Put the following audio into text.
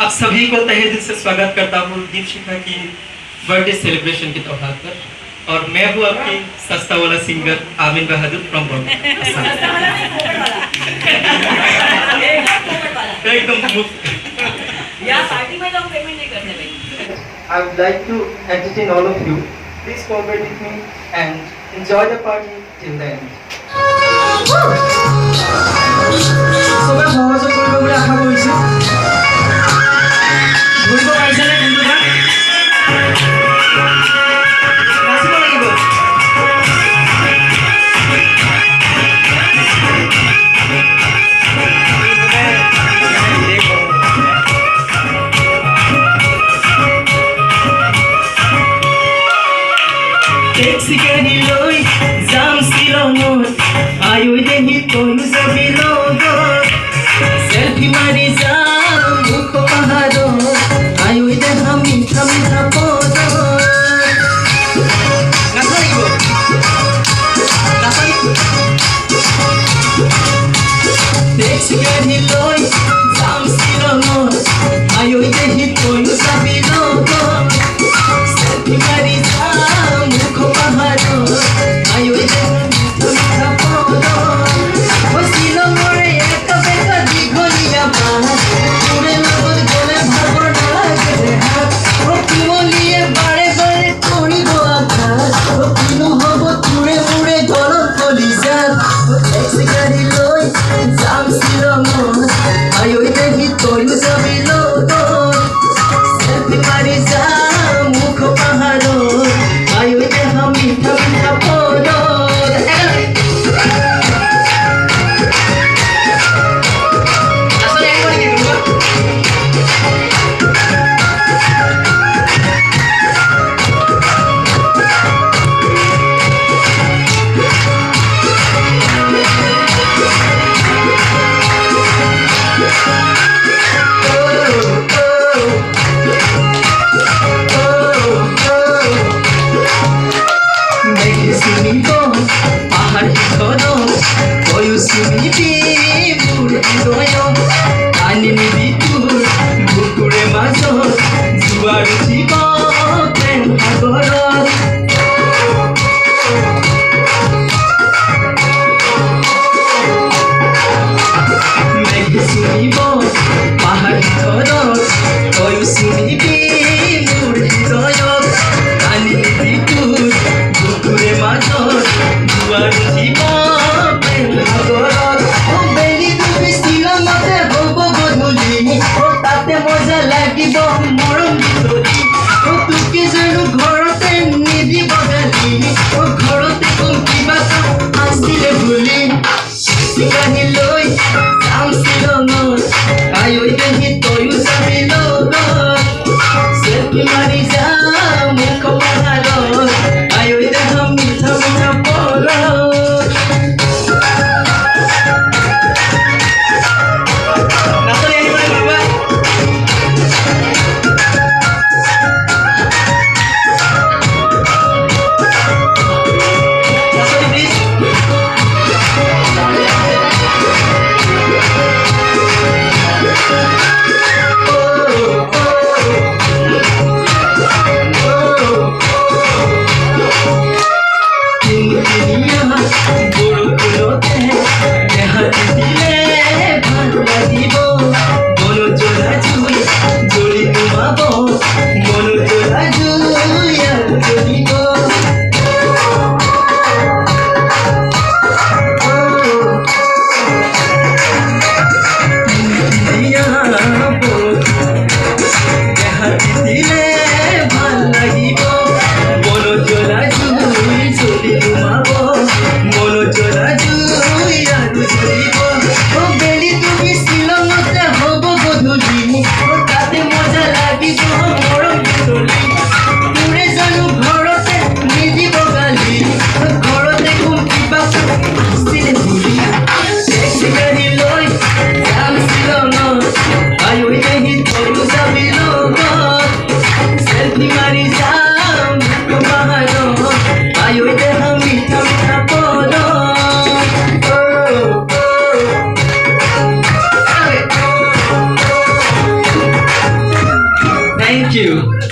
आप सभी को तहे दिल से स्वागत करता हूँ दीप शिखा की बर्थडे सेलिब्रेशन के त्योहार पर। और मैं हूँ आपकी सस्ता वाला singer Amini Bahadur from Bombay. एकदम मुफ्त। पार्टी में लोग पेमेंट नहीं करने लगे। I would like to entertain all of you. Please cooperate with me and enjoy the party till the end. সবাই সহযোগ কৰিব বুলি আশা কৰিছোঁ। ঘূৰিব পাৰিছেনে বন্ধুরা? নাচিব লাগিব। টেক্সি গাড়ী লৈ যাম শ্বিলঙত, আয়ৈ দেহি তয়ো যাবি লগত। সেলফি মাৰি যাম মুখ পাহাৰত, আয়ৈ দেখা মিঠা মিঠা পদত। নাচিব লাগিব। টেক্সি গাড়ী লৈ যাম শ্বিলঙত, আয়ৈ দেহি তয়ো যাবি লগত। সেলফি মাৰি যাম মুখ পাহাৰত, আয়ৈ দেখা মিঠা মিঠা পদত। ও শ্বিলঙৰে এটা বেটা দীঘলীয়া পাত, তোৰে লগত গ'লে ভাগৰ নালাগে হাত। ও কুমলীয়ে বাৰে বাৰে কৰিব আঘাত, ও কিনো হ'ব তোৰে মোৰে গলত কলিজাত। ও টেক্সি গাড়ী লৈ যাম শ্বিলঙত, আয়ৈ দেহি তয়ো যাবি লগত। সেলফি মাৰি যাম মুখ পাহাৰত, আয়ৈ দেখা মিঠা মিঠা পদত। পাহাড় ঘর তয়ো শুনিবি মোৰ হৃদয়ত, আনি নিবি তোৰ বুকুৰে মাজত, জোৱাৰ উঠিব প্ৰেম সাগৰত। মেঘে শুনিব পাহাড় ঘৰত তয়ো শুনিবি মোৰ হৃদয়ত, আনি নিবি তোৰ বুকুৰে মাজত, জোৱাৰ উঠিব প্ৰেম সাগৰত। ও বেলি ডুবি শ্বিলঙতে হ'ব গধূলি, ও তাতে মজা লাগিব মৰম বিতৰি। ও তোকে জানো ঘৰতে নিদিব গালি, ও ঘৰতে কম কিবা কাম আছিলে বুলি। চিকাহি লৈ যাম শ্বিলঙত, আয়ৈ দেহি তয়ো যাবি লগত। সেলফি মাৰি যাম মুখ পাহাৰত, আয়ৈ দেখা মিঠা মিঠা পদত। নাচনি আহিবনে কোনোবা? Thank you.